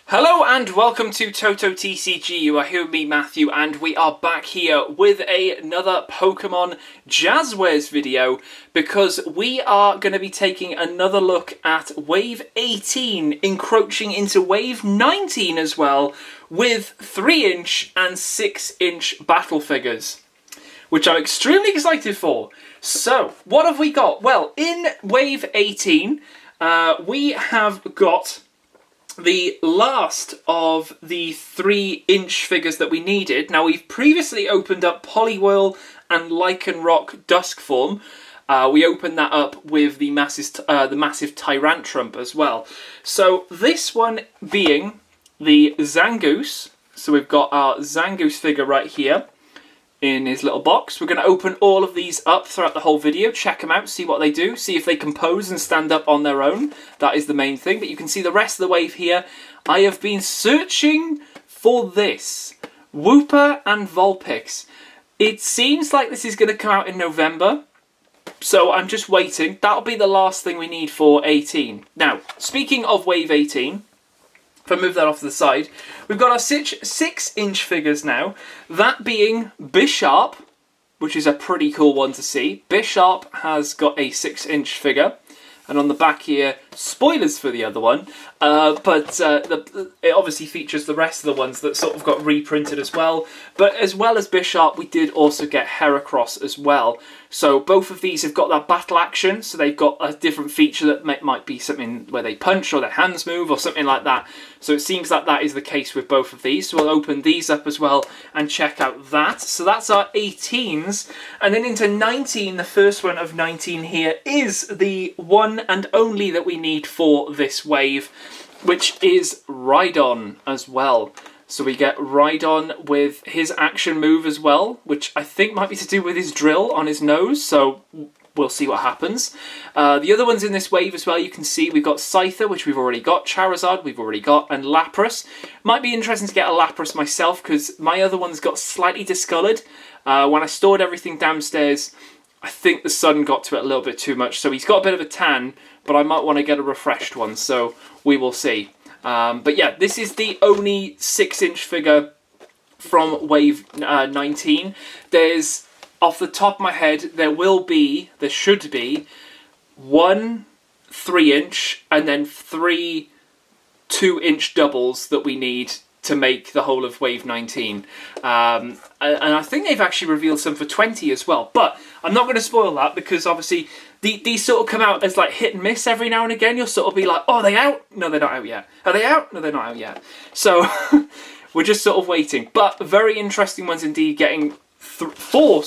Hello and welcome to Toto TCG. You are here with me, Matthew, and we are back here with another Pokemon Jazwares video because we are going to be taking another look at Wave 18, encroaching into Wave 19 as well, with 3-inch and 6-inch battle figures, which I'm extremely excited for. So, what have we got? Well, in Wave 18, we have got the last of the 3-inch figures that we needed. Now, we've previously opened up Poliwhirl and Lycanroc Dusk form. We opened that up with the massive Tyrantrum as well. So this one being the Zangoose. So we've got our Zangoose figure right here in his little box. We're going to open all of these up throughout the whole video, check them out, see what they do, see if they compose and stand up on their own. That is the main thing, but you can see the rest of the wave here. I have been searching for this, Wooper and Vulpix. It seems like this is going to come out in November, so I'm just waiting. That'll be the last thing we need for 18. Now, speaking of Wave 18, if I move that off to the side, we've got our 6-inch figures now, that being Bisharp, which is a pretty cool one to see. Bisharp has got a 6-inch figure, and on the back here, spoilers for the other one, but it obviously features the rest of the ones that sort of got reprinted as well. But as well as Bisharp, we did also get Heracross as well. So both of these have got that battle action, so they've got a different feature that might be something where they punch or their hands move or something like that. So it seems like that is the case with both of these. So we'll open these up as well and check out that. So that's our 18s. And then into 19, the first one of 19 here is the one and only that we need for this wave, which is Rhydon as well. So we get Rhydon with his action move as well, which I think might be to do with his drill on his nose, so we'll see what happens. The other ones in this wave as well, you can see we've got Scyther, which we've already got, Charizard we've already got, and Lapras. Might be interesting to get a Lapras myself, because my other ones got slightly discoloured. When I stored everything downstairs, I think the sun got to it a little bit too much, so he's got a bit of a tan, but I might want to get a refreshed one, so we will see. But yeah, this is the only 6-inch figure from Wave 19. There's, off the top of my head, there should be one 3-inch and then 3 2-inch doubles that we need to make the whole of Wave 19. And I think they've actually revealed some for 20 as well. But I'm not going to spoil that because obviously these sort of come out as like hit and miss every now and again. You'll sort of be like, oh, are they out? No, they're not out yet. Are they out? No, they're not out yet. So we're just sort of waiting. But very interesting ones indeed, getting four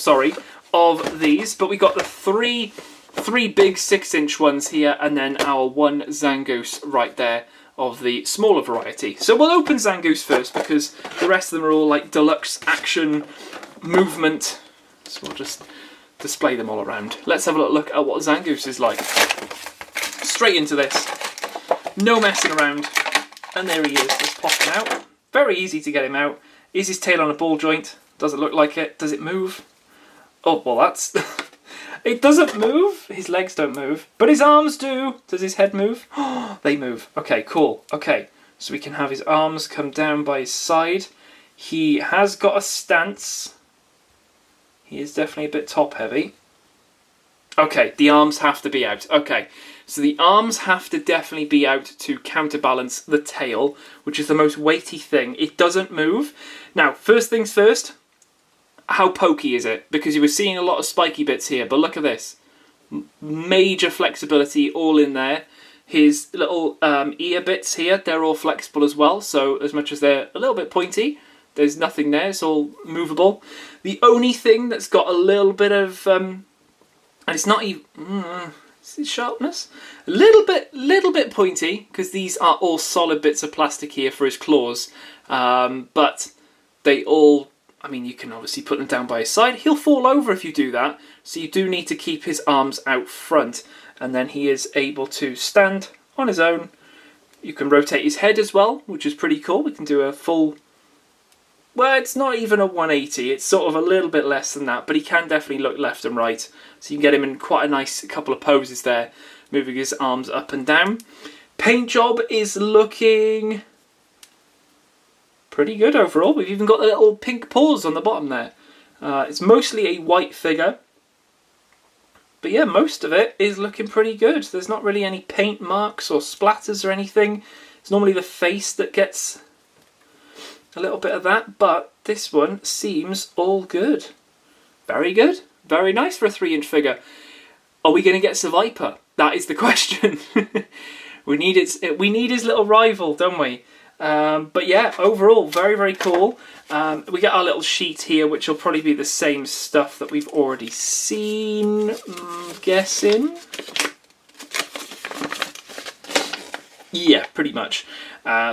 of these. But we got the three big 6-inch ones here, and then our one Zangoose right there of the smaller variety. So we'll open Zangoose first because the rest of them are all like deluxe action movement. So we'll just display them all around. Let's have a look at what Zangoose is like. Straight into this. No messing around. And there he is, just popping out. Very easy to get him out. Is his tail on a ball joint? Does it look like it? Does it move? Oh, well that's... It doesn't move. His legs don't move. But his arms do. Does his head move? Oh, they move. Okay, cool. Okay, so we can have his arms come down by his side. He has got a stance. He is definitely a bit top heavy. Okay, the arms have to be out. Okay, so the arms have to definitely be out to counterbalance the tail, which is the most weighty thing. It doesn't move. Now, first things first, how pokey is it? Because you were seeing a lot of spiky bits here, but look at this. Major flexibility all in there. His little ear bits here, they're all flexible as well, so as much as they're a little bit pointy, there's nothing there, it's all movable. The only thing that's got a little bit of, and it's not even, is it sharpness? A little bit pointy, because these are all solid bits of plastic here for his claws, but they all, I mean, you can obviously put them down by his side. He'll fall over if you do that, so you do need to keep his arms out front, and then he is able to stand on his own. You can rotate his head as well, which is pretty cool. We can do a full, well, it's not even a 180, it's sort of a little bit less than that, but he can definitely look left and right, so you can get him in quite a nice couple of poses there, moving his arms up and down. Paint job is looking pretty good overall. We've even got the little pink paws on the bottom there. It's mostly a white figure. But yeah, most of it is looking pretty good. There's not really any paint marks or splatters or anything. It's normally the face that gets a little bit of that, but this one seems all good. Very good. Very nice for a 3-inch figure. Are we going to get Survivor? That is the question. We need his little rival, don't we? But yeah, overall, very, very cool. We get our little sheet here, which will probably be the same stuff that we've already seen, I'm guessing. Yeah, pretty much.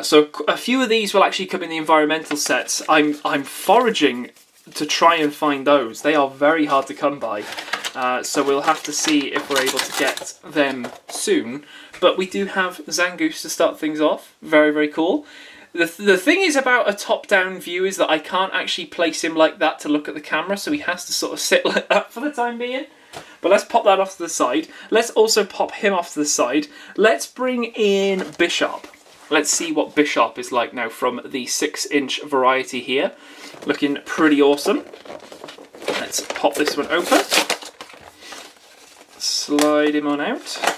So a few of these will actually come in the environmental sets. I'm foraging to try and find those. They are very hard to come by. So we'll have to see if we're able to get them soon. But we do have Zangoose to start things off. Very, very cool. The thing is about a top-down view is that I can't actually place him like that to look at the camera, so he has to sort of sit like that for the time being. But let's pop that off to the side. Let's also pop him off to the side. Let's bring in Bisharp. Let's see what Bisharp is like now from the 6-inch variety here. Looking pretty awesome. Let's pop this one open. Slide him on out.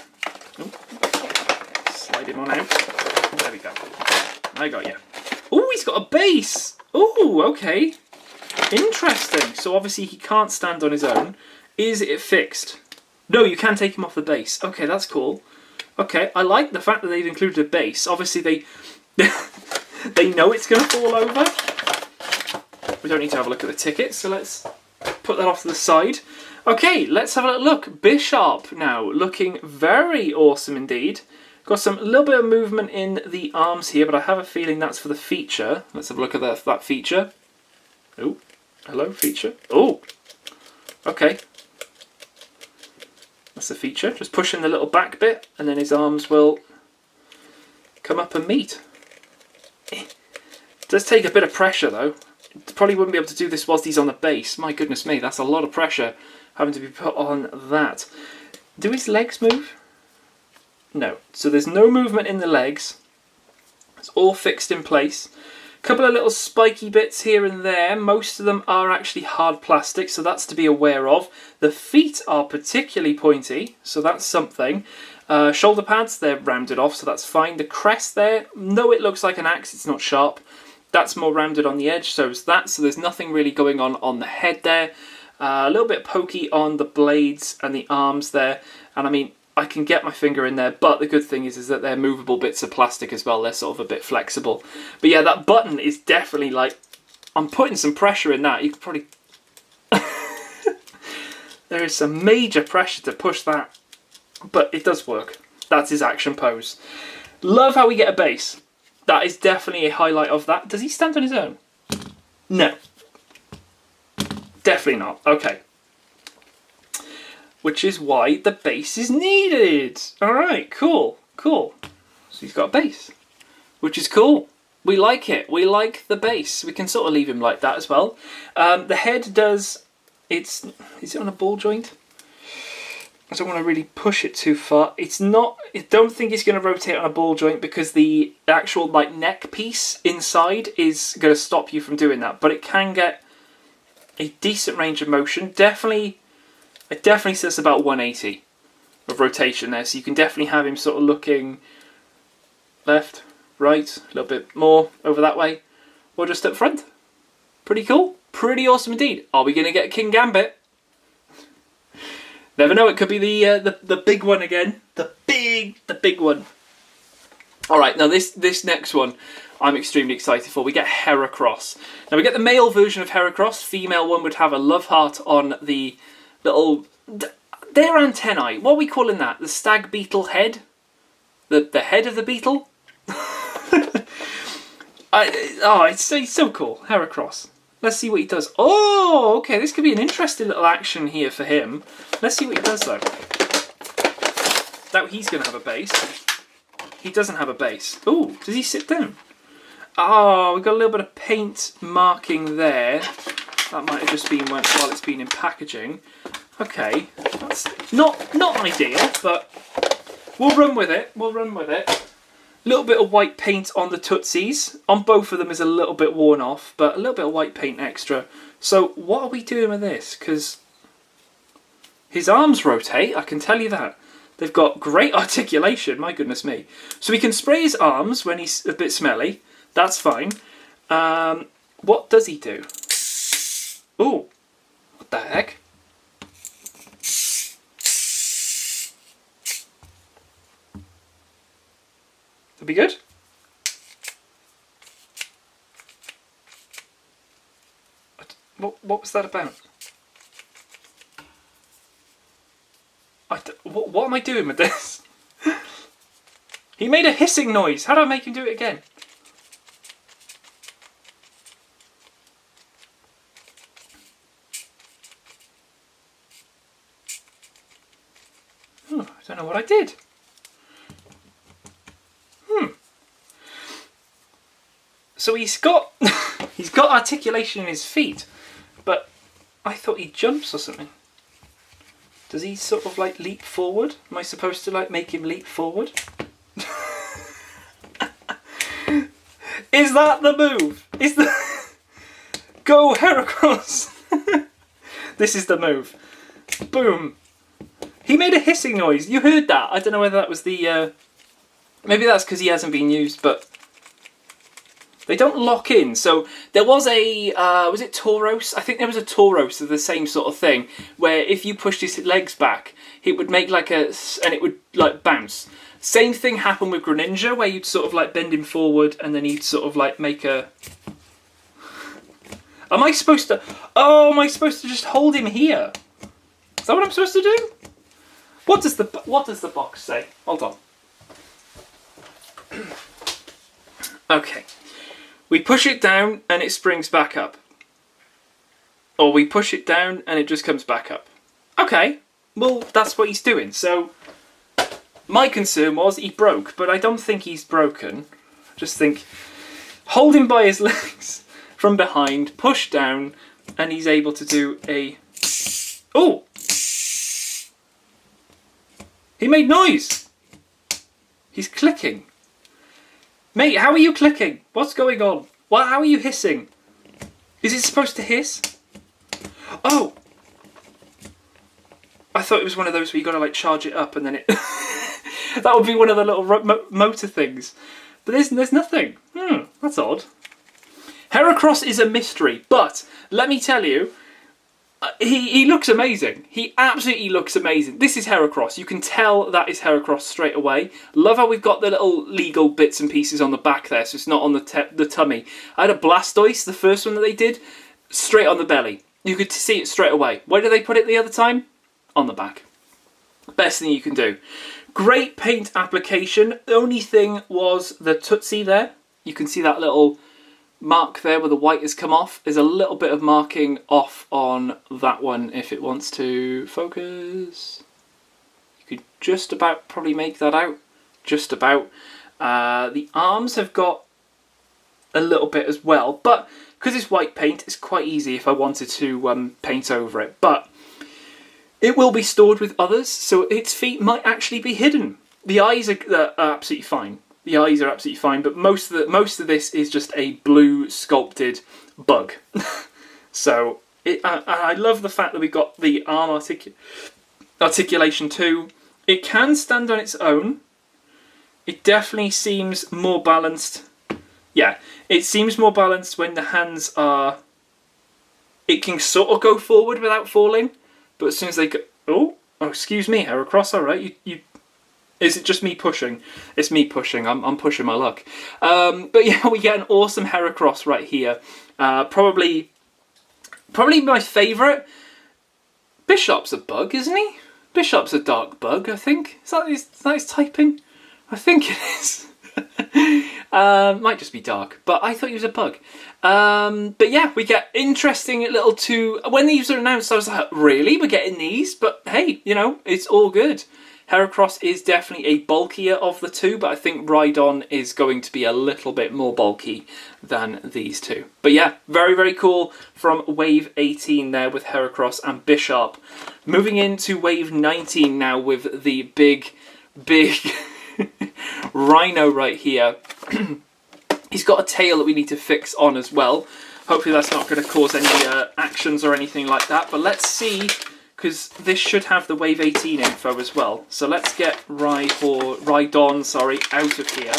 Ooh. Slide him on out. There we go. I got you. Oh, he's got a base. Oh, okay. Interesting. So obviously he can't stand on his own. Is it fixed? No, you can take him off the base. Okay, that's cool. Okay, I like the fact that they've included a base. Obviously they they know it's going to fall over. We don't need to have a look at the ticket, so let's put that off to the side. Okay, let's have a look. Bisharp now, looking very awesome indeed. Got a little bit of movement in the arms here, but I have a feeling that's for the feature. Let's have a look at that feature. Oh, hello, feature. Oh, okay. That's the feature. Just pushing the little back bit, and then his arms will come up and meet. It does take a bit of pressure, though. Probably wouldn't be able to do this whilst he's on the base. My goodness me, that's a lot of pressure having to be put on that. Do his legs move? No. So there's no movement in the legs. It's all fixed in place. A couple of little spiky bits here and there. Most of them are actually hard plastic, so that's to be aware of. The feet are particularly pointy, so that's something. Shoulder pads, they're rounded off, so that's fine. The crest there, though it looks like an axe, it's not sharp. That's more rounded on the edge, so is that. So there's nothing really going on the head there. A little bit pokey on the blades and the arms there. And I mean, I can get my finger in there, but the good thing is that they're movable bits of plastic as well. They're sort of a bit flexible. But yeah, that button is definitely like, I'm putting some pressure in that. You could probably... There is some major pressure to push that, but it does work. That's his action pose. Love how we get a base. That is definitely a highlight of that. Does he stand on his own? No. Definitely not. Okay. Which is why the base is needed. Alright, cool. Cool. So he's got a base. Which is cool. We like it. We like the base. We can sort of leave him like that as well. The head does... Is it on a ball joint? I don't want to really push it too far. It's not... I don't think it's going to rotate on a ball joint because the actual like neck piece inside is going to stop you from doing that. But it can get a decent range of motion. Definitely... It definitely says about 180 of rotation there, so you can definitely have him sort of looking left, right, a little bit more over that way, or just up front. Pretty cool. Pretty awesome indeed. Are we going to get King Gambit? Never know, it could be the big one again. The big one. Alright, now this next one I'm extremely excited for. We get Heracross. Now we get the male version of Heracross. Female one would have a love heart on the little... Their antennae. What are we calling that? The stag beetle head? The head of the beetle? It's so cool. Heracross. Let's see what he does. Oh, okay. This could be an interesting little action here for him. Let's see what he does, though. Now he's going to have a base. He doesn't have a base. Oh, does he sit down? Oh, we've got a little bit of paint marking there. That might have just been while it's been in packaging. Okay, that's not ideal, but we'll run with it. We'll run with it. A little bit of white paint on the Tootsies. On both of them is a little bit worn off, but a little bit of white paint extra. So what are we doing with this? Because his arms rotate, I can tell you that. They've got great articulation, my goodness me. So we can spray his arms when he's a bit smelly. That's fine. What does he do? Ooh, what the heck? That'll be good. What was that about? What am I doing with this? He made a hissing noise. How do I make him do it again? Oh, I don't know what I did. So he's got he's got articulation in his feet, but I thought he jumps or something. Does he sort of like leap forward? Am I supposed to like make him leap forward? Is that the move? Is the go Heracross? This is the move. Boom. He made a hissing noise. You heard that. I don't know whether that was the maybe that's because he hasn't been used, but they don't lock in. So there was a, was it Tauros? I think there was a Tauros of the same sort of thing, where if you pushed his legs back, it would make like a, and it would like bounce. Same thing happened with Greninja, where you'd sort of like bend him forward and then he'd sort of like make a... Am I supposed to, oh, am I supposed to just hold him here? Is that what I'm supposed to do? What does the box say? Hold on. Okay. We push it down and it springs back up. Or we push it down and it just comes back up. Okay, well, that's what he's doing. So, my concern was he broke, but I don't think he's broken. I just think, hold him by his legs from behind, push down, and he's able to do a... Oh! He made noise! He's clicking. Mate, how are you clicking? What's going on? How are you hissing? Is it supposed to hiss? Oh! I thought it was one of those where you got to like charge it up and then it... That would be one of the little motor things. But there's nothing. That's odd. Heracross is a mystery, but let me tell you, he looks amazing. He absolutely looks amazing. This is Heracross. You can tell that is Heracross straight away. Love how we've got the little legal bits and pieces on the back there, so it's not on the tummy. I had a Blastoise, the first one that they did, straight on the belly. You could see it straight away. Where did they put it the other time? On the back. Best thing you can do. Great paint application. The only thing was the Tootsie there. You can see that little mark there where the white has come off. There's a little bit of marking off on that one if it wants to focus. You could just about probably make that out. Just about. The arms have got a little bit as well, but because it's white paint, it's quite easy if I wanted to paint over it. But it will be stored with others, so its feet might actually be hidden. The eyes are absolutely fine. The eyes are absolutely fine, but most of this is just a blue sculpted bug. So I love the fact that we got the arm articulation too. It can stand on its own. It definitely seems more balanced. Yeah, it seems more balanced when the hands are... It can sort of go forward without falling, but as soon as they go... Oh, excuse me, Heracross, alright, you... Is it just me pushing? It's me pushing. I'm pushing my luck. But yeah, we get an awesome Heracross right here. Probably my favourite. Bisharp's a bug, isn't he? Bisharp's a dark bug, I think. Is that his typing? I think it is. Might just be dark, but I thought he was a bug. But yeah, we get interesting little two... When these were announced, I was like, really? We're getting these? But hey, you know, it's all good. Heracross is definitely a bulkier of the two, but I think Rhydon is going to be a little bit more bulky than these two. But yeah, very, very cool from Wave 18 there with Heracross and Bisharp. Moving into Wave 19 now with the big Rhino right here. He's got a tail that we need to fix on as well. Hopefully that's not going to cause any actions or anything like that. But let's see, because this should have the Wave 18 info as well. So let's get Rhydon, sorry, out of here.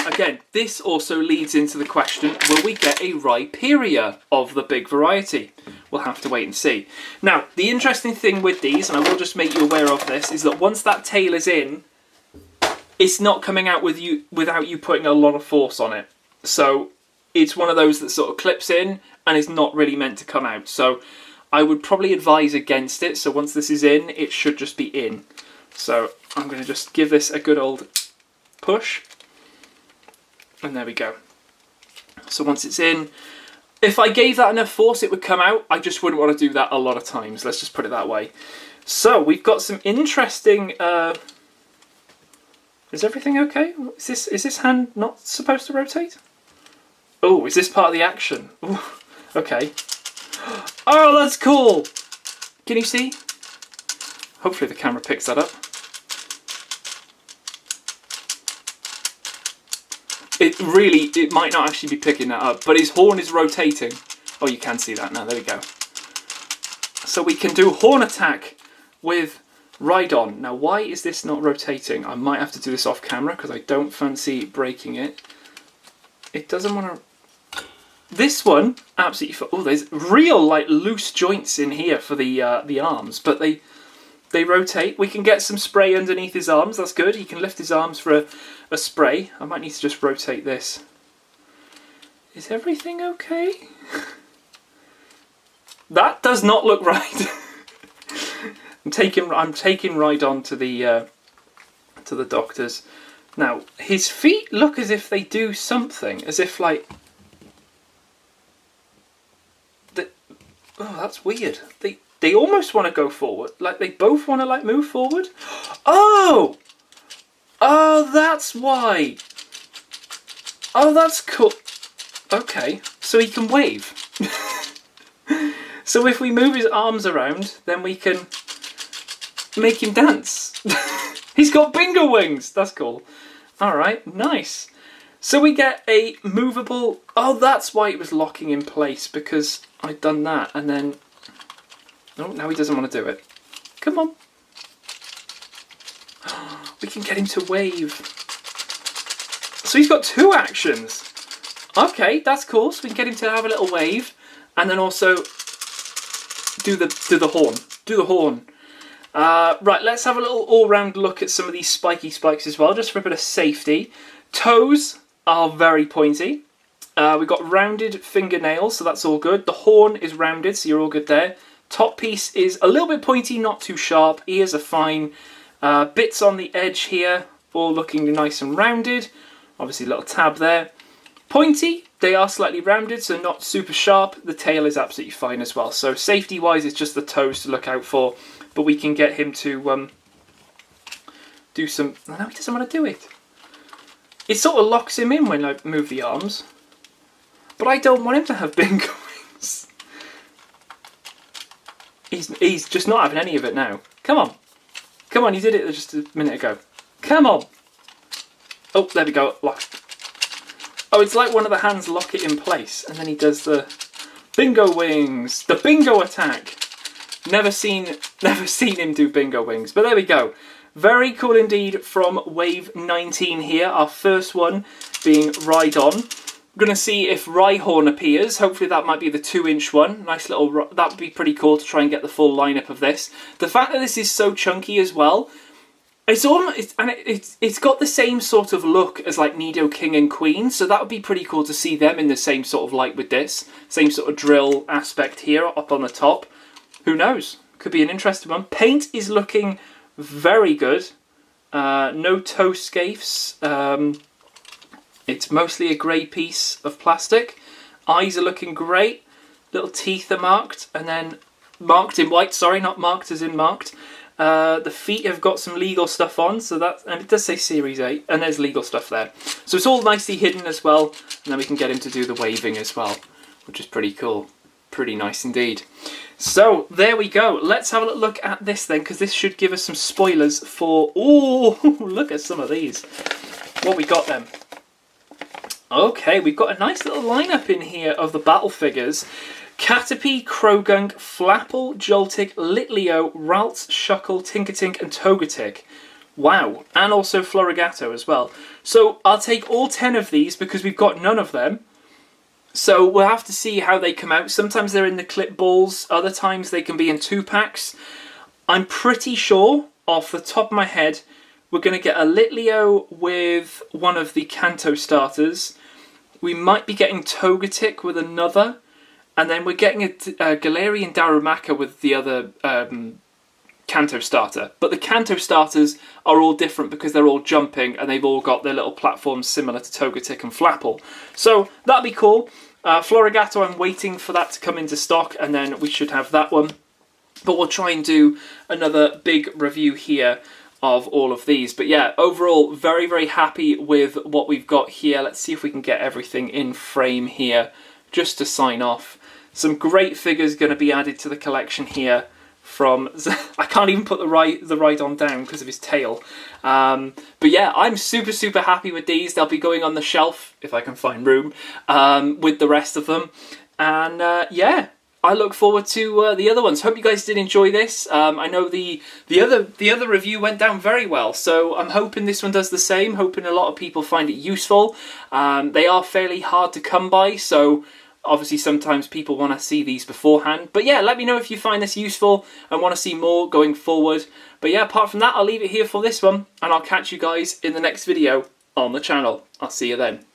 Again, this also leads into the question, will we get a Rhyperia of the big variety? We'll have to wait and see. Now, the interesting thing with these, and I will just make you aware of this, is that once that tail is in, it's not coming out without you putting a lot of force on it. So it's one of those that sort of clips in and is not really meant to come out. So I would probably advise against it. So once this is in, it should just be in. So I'm going to just give this a good old push. And there we go. So once it's in, if I gave that enough force, it would come out. I just wouldn't want to do that a lot of times. Let's just put it that way. So we've got some interesting... Is everything okay? Is this hand not supposed to rotate? Oh, is this part of the action? Ooh, okay. Oh, that's cool! Can you see? Hopefully the camera picks that up. It might not actually be picking that up, but his horn is rotating. Oh, you can see that now, there we go. So we can do horn attack with Rhydon. Now, why is this not rotating? I might have to do this off camera because I don't fancy breaking it. It doesn't want to... This one, absolutely... Oh, there's real, like, loose joints in here for the arms, but they rotate. We can get some spray underneath his arms, that's good. He can lift his arms for a spray. I might need to just rotate this. Is everything okay? That does not look right. I'm taking Rhydon to the doctors. Now, his feet look as if they do something, as if like... Oh, that's weird. They almost want to go forward. Like, they both want to, like, move forward. Oh! Oh, that's why. Oh, that's cool. Okay, so he can wave. So if we move his arms around, then we can make him dance. He's got bingo wings. That's cool. All right, nice. So we get a movable... Oh, that's why it was locking in place, because I'd done that, and then... Oh, now he doesn't want to do it. Come on. We can get him to wave. So he's got two actions. Okay, that's cool. So we can get him to have a little wave, and then also do the horn. Do the horn. Right, let's have a little all-round look at some of these spiky spikes as well, just for a bit of safety. Toes are very pointy. We've got rounded fingernails, so that's all good. The horn is rounded, so you're all good there. Top piece is a little bit pointy, not too sharp. Ears are fine. Bits on the edge here, all looking nice and rounded. Obviously a little tab there. Pointy, they are slightly rounded, so not super sharp. The tail is absolutely fine as well. So safety-wise, it's just the toes to look out for. But we can get him to do some... No, he doesn't want to do it. It sort of locks him in when I move the arms. But I don't want him to have bingo wings. He's just not having any of it now. Come on. Come on, you did it just a minute ago. Come on. Oh, there we go. Locked. Oh, it's like one of the hands lock it in place. And then he does the bingo wings. The bingo attack. Never seen him do bingo wings. But there we go. Very cool indeed from Wave 19 here. Our first one being Rhydon. We're going to see if Rhyhorn appears. Hopefully that might be the 2-inch one. Nice little... That would be pretty cool to try and get the full lineup of this. The fact that this is so chunky as well, it's got the same sort of look as like Nido King and Queen, so that would be pretty cool to see them in the same sort of light with this. Same sort of drill aspect here up on the top. Who knows? Could be an interesting one. Paint is looking very good. No toe scapes. It's mostly a grey piece of plastic. Eyes are looking great. Little teeth are marked, and then marked in white. Sorry, not marked as in marked. The feet have got some legal stuff on, so that, and it does say Series 8, and there's legal stuff there. So it's all nicely hidden as well, and then we can get him to do the waving as well, which is pretty cool. Pretty nice indeed. So there we go. Let's have a look at this then, because this should give us some spoilers for... Oh, look at some of these. What we got then? Okay, we've got a nice little lineup in here of the battle figures. Caterpie, Krogunk, Flapple, Joltik, Litleo, Ralts, Shuckle, Tinkertink and Togetic. Wow, and also Florigato as well. So I'll take all 10 of these because we've got none of them. So we'll have to see how they come out. Sometimes they're in the clip balls, other times they can be in 2-packs. I'm pretty sure, off the top of my head, we're going to get a Litleo with one of the Kanto starters. We might be getting Togetic with another. And then we're getting a Galarian Darumaka with the other Kanto starter. But the Kanto starters are all different because they're all jumping and they've all got their little platforms similar to Togetic and Flapple. So that'd be cool. Florigato, I'm waiting for that to come into stock and then we should have that one. But we'll try and do another big review here of all of these. But yeah, overall, very, very happy with what we've got here. Let's see if we can get everything in frame here just to sign off. Some great figures going to be added to the collection here from... I can't even put the Rhydon down because of his tail. But yeah, I'm super, super happy with these. They'll be going on the shelf, if I can find room, with the rest of them. And yeah, I look forward to the other ones. Hope you guys did enjoy this. I know the other review went down very well, so I'm hoping this one does the same. Hoping a lot of people find it useful. They are fairly hard to come by, so... Obviously, sometimes people want to see these beforehand. But yeah, let me know if you find this useful and want to see more going forward. But yeah, apart from that, I'll leave it here for this one. And I'll catch you guys in the next video on the channel. I'll see you then.